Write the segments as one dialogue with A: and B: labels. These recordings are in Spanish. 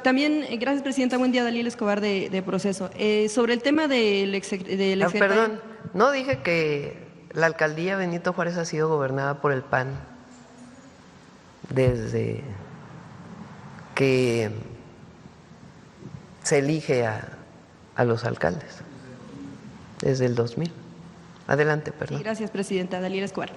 A: También, gracias, Presidenta. Buen día, Dalila Escobar de Proceso. Sobre el tema del exsecretario.
B: Perdón, no dije que la alcaldía Benito Juárez ha sido gobernada por el PAN desde que se elige a los alcaldes, desde el 2000. Adelante, perdón.
A: Sí, gracias, Presidenta. Dalila Escobar.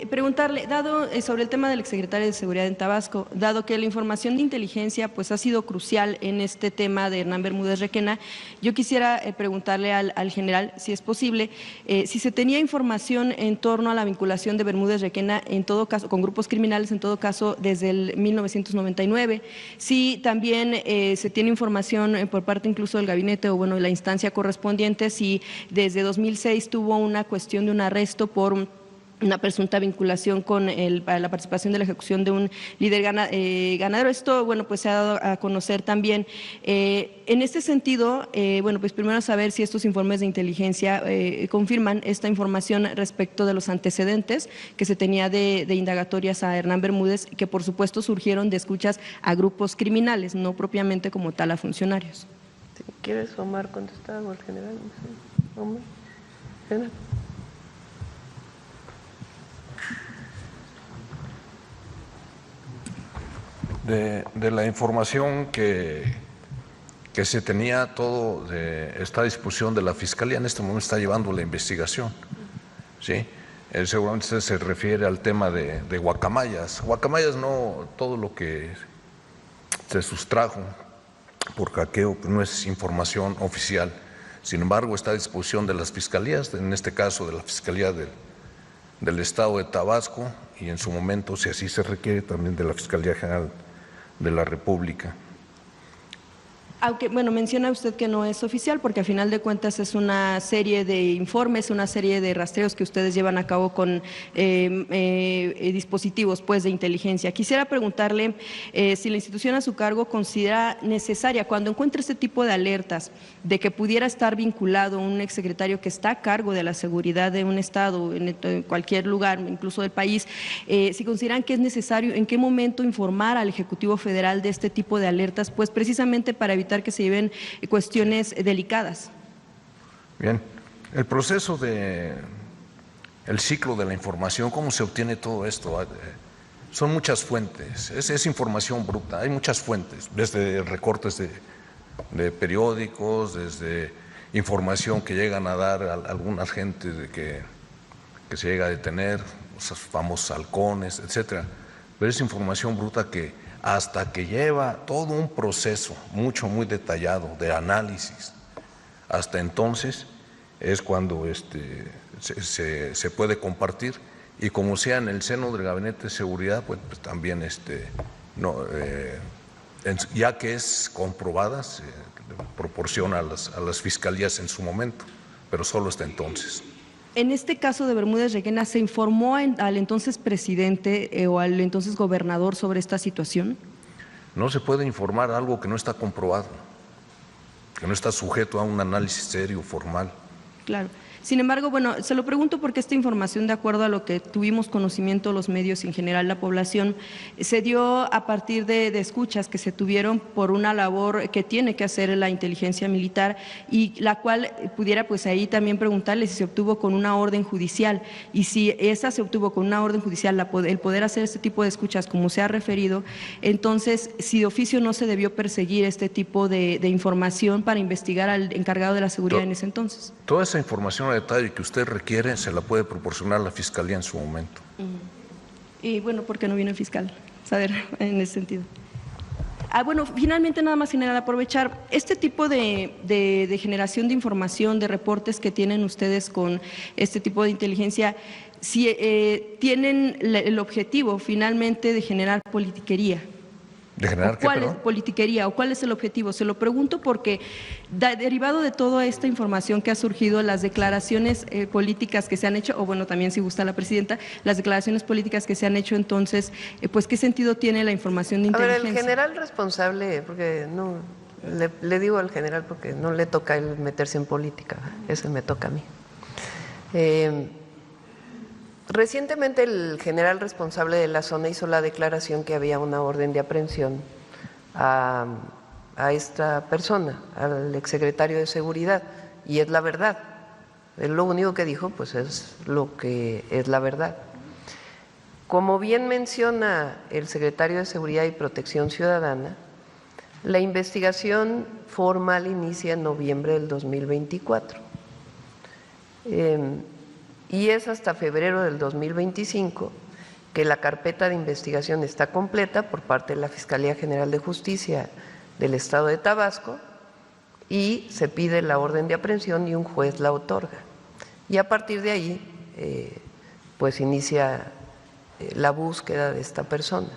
A: Preguntarle, dado sobre el tema del exsecretario de Seguridad en Tabasco, dado que la información de inteligencia pues ha sido crucial en este tema de Hernán Bermúdez Requena, yo quisiera preguntarle al general, si es posible, si se tenía información en torno a la vinculación de Bermúdez Requena, en todo caso, con grupos criminales, en todo caso, desde el 1999, si también se tiene información por parte incluso del gabinete o, bueno, de la instancia correspondiente, si desde 2006 tuvo una cuestión de un arresto por una presunta vinculación con la participación de la ejecución de un líder ganadero. Esto, bueno, pues se ha dado a conocer también. En este sentido, bueno, pues primero saber si estos informes de inteligencia confirman esta información respecto de los antecedentes que se tenía de indagatorias a Hernán Bermúdez, que por supuesto surgieron de escuchas a grupos criminales, no propiamente como tal a funcionarios.
B: ¿Quieres, Omar, contestar o el general? Omar.
C: De la información que se tenía, todo está a disposición de la Fiscalía. En este momento está llevando la investigación, ¿sí? Seguramente usted se refiere al tema de Guacamayas. Guacamayas, no, todo lo que se sustrajo por hackeo no es información oficial. Sin embargo, está a disposición de las fiscalías, en este caso de la Fiscalía del Estado de Tabasco y en su momento, si así se requiere, también de la Fiscalía General de la República.
A: Aunque, bueno, menciona usted que no es oficial porque a final de cuentas es una serie de informes, una serie de rastreos que ustedes llevan a cabo con dispositivos pues de inteligencia. Quisiera preguntarle si la institución a su cargo considera necesaria, cuando encuentra este tipo de alertas de que pudiera estar vinculado un exsecretario que está a cargo de la seguridad de un estado, en cualquier lugar, incluso del país, si consideran que es necesario, en qué momento informar al Ejecutivo Federal de este tipo de alertas, pues precisamente para evitar que se lleven cuestiones delicadas.
C: Bien, el proceso el ciclo de la información, ¿cómo se obtiene todo esto? Son muchas fuentes, es información bruta, hay muchas fuentes, desde recortes de periódicos, desde información que llegan a dar a algunas gentes de que se llega a detener, esos famosos halcones, etcétera. Pero es información bruta que hasta que lleva todo un proceso muy detallado de análisis, hasta entonces es cuando se puede compartir, y como sea en el seno del Gabinete de Seguridad, pues también ya que es comprobada, se proporciona a las fiscalías en su momento, pero solo hasta entonces.
A: En este caso de Bermúdez Requena, ¿se informó al entonces presidente o al entonces gobernador sobre esta situación?
C: No se puede informar algo que no está comprobado, que no está sujeto a un análisis serio, formal.
A: Claro. Sin embargo, bueno, se lo pregunto porque esta información, de acuerdo a lo que tuvimos conocimiento los medios y en general la población, se dio a partir de escuchas que se tuvieron por una labor que tiene que hacer la inteligencia militar, y la cual pudiera pues ahí también preguntarle si se obtuvo con una orden judicial, y si esa se obtuvo con una orden judicial, el poder hacer este tipo de escuchas como se ha referido, entonces si de oficio no se debió perseguir este tipo de información para investigar al encargado de la seguridad en ese entonces.
C: Toda esa información a detalle que usted requiere se la puede proporcionar la Fiscalía en su momento.
A: Y bueno, ¿por qué no vino el fiscal? Saber en ese sentido. Bueno, finalmente nada más, general, aprovechar este tipo de generación de información, de reportes que tienen ustedes con este tipo de inteligencia, si tienen el objetivo finalmente de generar politiquería.
C: ¿De generar qué, perdón?
A: Politiquería, o cuál es el objetivo. Se lo pregunto porque derivado de toda esta información que ha surgido, las declaraciones políticas que se han hecho, o bueno, también si gusta la presidenta, las declaraciones políticas que se han hecho, entonces, pues ¿qué sentido tiene la información de inteligencia?
B: A ver, el general responsable, porque no, le digo al general porque no le toca a él meterse en política, eso me toca a mí. Recientemente el general responsable de la zona hizo la declaración que había una orden de aprehensión a esta persona, al exsecretario de Seguridad, y es la verdad. Él lo único que dijo, pues es lo que es la verdad. Como bien menciona el secretario de Seguridad y Protección Ciudadana, la investigación formal inicia en noviembre del 2024 y es hasta febrero del 2025 que la carpeta de investigación está completa por parte de la Fiscalía General de Justicia del Estado de Tabasco y se pide la orden de aprehensión y un juez la otorga. Y a partir de ahí, pues inicia la búsqueda de esta persona.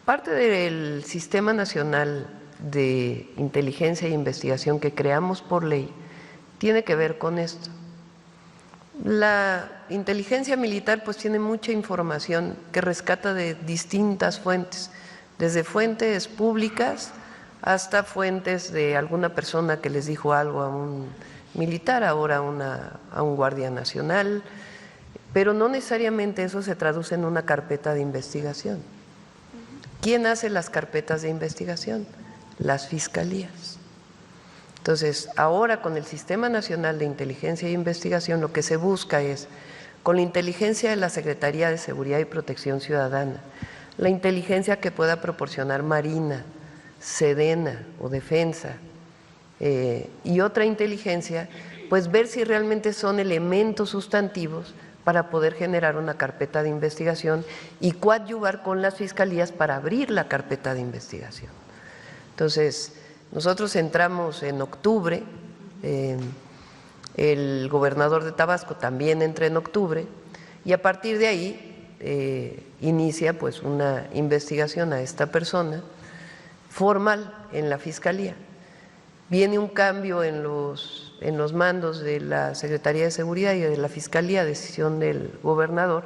B: Parte del Sistema Nacional de Inteligencia e Investigación que creamos por ley tiene que ver con esto. La inteligencia militar pues tiene mucha información que rescata de distintas fuentes, desde fuentes públicas hasta fuentes de alguna persona que les dijo algo a un militar, ahora a un guardia nacional, pero no necesariamente eso se traduce en una carpeta de investigación. ¿Quién hace las carpetas de investigación? Las fiscalías. Entonces, ahora con el Sistema Nacional de Inteligencia e Investigación lo que se busca es, con la inteligencia de la Secretaría de Seguridad y Protección Ciudadana, la inteligencia que pueda proporcionar Marina, Sedena o Defensa y otra inteligencia, pues ver si realmente son elementos sustantivos para poder generar una carpeta de investigación y coadyuvar con las fiscalías para abrir la carpeta de investigación. Entonces, nosotros entramos en octubre, el gobernador de Tabasco también entra en octubre y a partir de ahí inicia pues una investigación a esta persona formal en la fiscalía. Viene un cambio en los mandos de la Secretaría de Seguridad y de la Fiscalía, decisión del gobernador,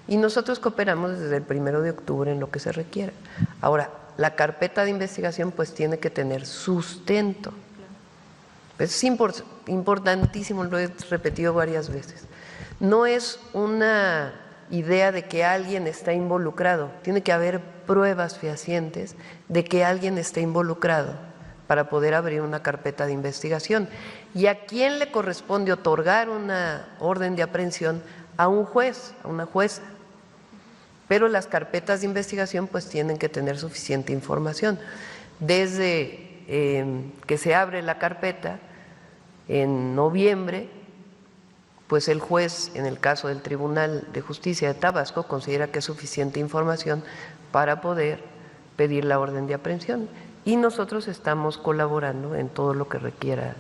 B: y nosotros cooperamos desde el 1 de octubre en lo que se requiera. Ahora, la carpeta de investigación pues tiene que tener sustento. Es importantísimo, lo he repetido varias veces. No es una idea de que alguien está involucrado, tiene que haber pruebas fehacientes de que alguien está involucrado para poder abrir una carpeta de investigación. ¿Y a quién le corresponde otorgar una orden de aprehensión? A un juez, a una jueza. Pero las carpetas de investigación pues tienen que tener suficiente información. Desde que se abre la carpeta en noviembre, pues el juez, en el caso del Tribunal de Justicia de Tabasco, considera que es suficiente información para poder pedir la orden de aprehensión. Y nosotros estamos colaborando en todo lo que requiera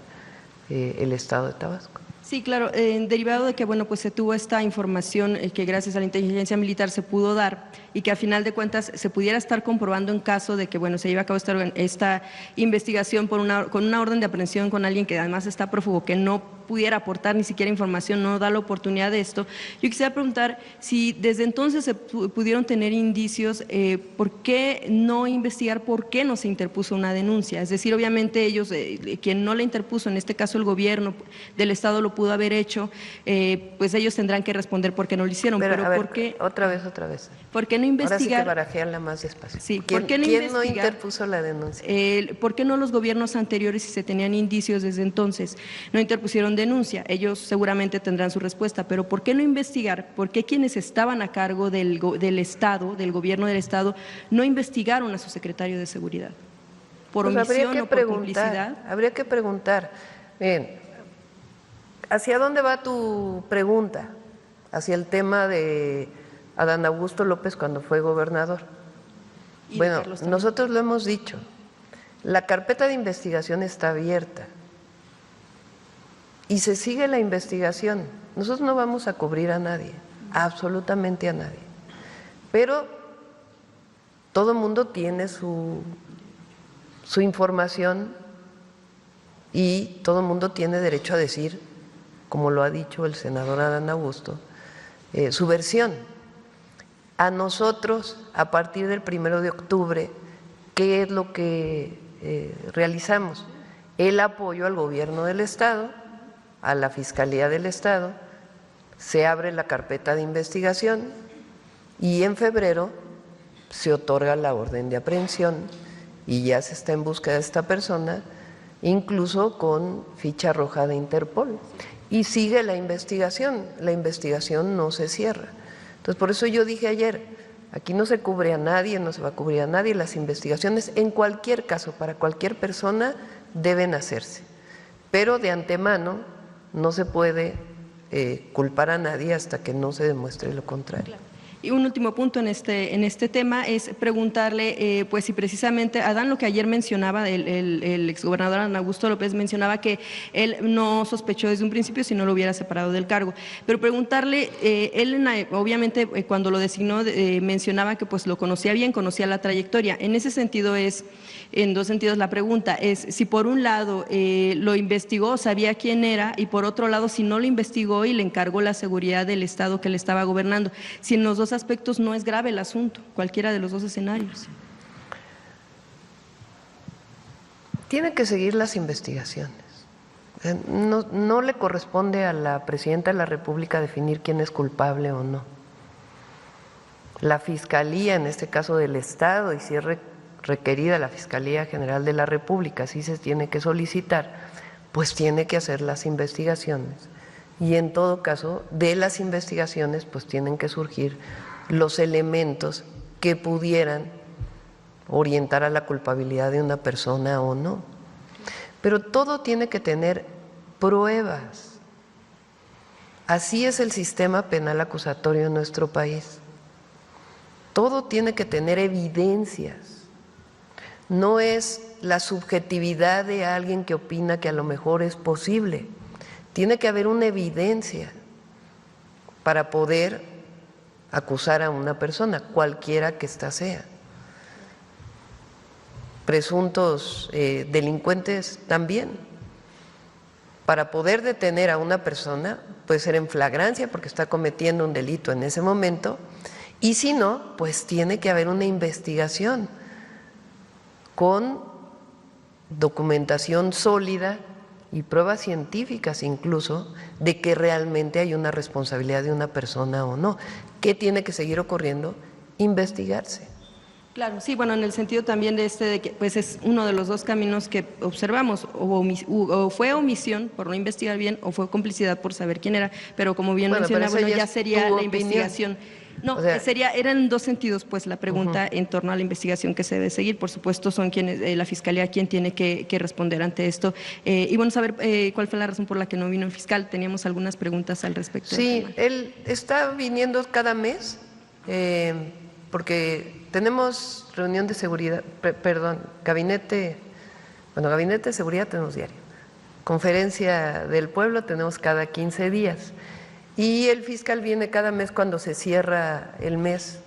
B: el Estado de Tabasco.
A: Sí, claro, derivado de que bueno, pues se tuvo esta información que gracias a la inteligencia militar se pudo dar y que a final de cuentas se pudiera estar comprobando en caso de que bueno, se lleve a cabo esta investigación con una orden de aprehensión con alguien que además está prófugo, que no pudiera aportar ni siquiera información, no da la oportunidad de esto. Yo quisiera preguntar si desde entonces se pudieron tener indicios, ¿por qué no investigar, por qué no se interpuso una denuncia? Es decir, obviamente ellos, quien no la interpuso, en este caso el gobierno del Estado lo pudo haber hecho, pues ellos tendrán que responder por qué no lo hicieron. Pero
B: a ver,
A: ¿por qué?
B: Otra vez.
A: ¿Por qué no investigar?
B: Ahora sí que barajearla más despacio.
A: Sí,
B: ¿Quién no interpuso la denuncia?
A: ¿Por qué no los gobiernos anteriores, si se tenían indicios desde entonces, no interpusieron denuncia? Ellos seguramente tendrán su respuesta, pero ¿por qué no investigar? ¿Por qué quienes estaban a cargo del Estado, del gobierno del Estado, no investigaron a su secretario de Seguridad? ¿Por
B: Pues
A: omisión o por complicidad?
B: Habría que preguntar. Bien, ¿hacia dónde va tu pregunta? Hacia el tema de Adán Augusto López cuando fue gobernador. Bueno, nosotros lo hemos dicho, la carpeta de investigación está abierta y se sigue la investigación. Nosotros no vamos a cubrir a nadie, absolutamente a nadie, pero todo el mundo tiene su información y todo el mundo tiene derecho a decir, como lo ha dicho el senador Adán Augusto, su versión. A nosotros, a partir del 1 de octubre, ¿qué es lo que realizamos? El apoyo al gobierno del Estado, a la Fiscalía del Estado, se abre la carpeta de investigación y en febrero se otorga la orden de aprehensión y ya se está en búsqueda de esta persona, incluso con ficha roja de Interpol. Y sigue la investigación no se cierra. Entonces, por eso yo dije ayer, aquí no se cubre a nadie, no se va a cubrir a nadie, las investigaciones en cualquier caso, para cualquier persona, deben hacerse. Pero de antemano no se puede culpar a nadie hasta que no se demuestre lo contrario.
A: Claro. Y un último punto en este tema es preguntarle, pues si precisamente, Adán, lo que ayer mencionaba, el exgobernador Adán Augusto López mencionaba que él no sospechó desde un principio si no lo hubiera separado del cargo, pero preguntarle, él obviamente cuando lo designó mencionaba que pues lo conocía bien, conocía la trayectoria. En ese sentido es, en dos sentidos la pregunta, es si por un lado lo investigó, sabía quién era, y por otro lado si no lo investigó y le encargó la seguridad del Estado que le estaba gobernando, si en los dos aspectos no es grave el asunto, cualquiera de los dos escenarios.
B: Tiene que seguir las investigaciones. No le corresponde a la Presidenta de la República definir quién es culpable o no. La Fiscalía, en este caso del Estado, y si es requerida la Fiscalía General de la República, si se tiene que solicitar, pues tiene que hacer las investigaciones. Y en todo caso, de las investigaciones, pues tienen que surgir los elementos que pudieran orientar a la culpabilidad de una persona o no. Pero todo tiene que tener pruebas. Así es el sistema penal acusatorio en nuestro país. Todo tiene que tener evidencias. No es la subjetividad de alguien que opina que a lo mejor es posible. Tiene que haber una evidencia para poder acusar a una persona, cualquiera que ésta sea. Presuntos delincuentes también. Para poder detener a una persona, puede ser en flagrancia porque está cometiendo un delito en ese momento, y si no, pues tiene que haber una investigación con documentación sólida y pruebas científicas incluso de que realmente hay una responsabilidad de una persona o no. ¿Qué tiene que seguir ocurriendo? Investigarse.
A: Claro, sí, bueno, en el sentido también de que pues es uno de los dos caminos que observamos, o fue omisión por no investigar bien, o fue complicidad por saber quién era, pero como bien menciona, bueno, ya sería la investigación. No, o sea, eran dos sentidos, pues, la pregunta en torno a la investigación que se debe seguir. Por supuesto, son quienes, la Fiscalía quien tiene que responder ante esto. Y bueno, saber cuál fue la razón por la que no vino el fiscal. Teníamos algunas preguntas al respecto.
B: Sí, él está viniendo cada mes, porque tenemos reunión de seguridad, gabinete de seguridad tenemos diario. Conferencia del pueblo tenemos cada 15 días. Y el fiscal viene cada mes cuando se cierra el mes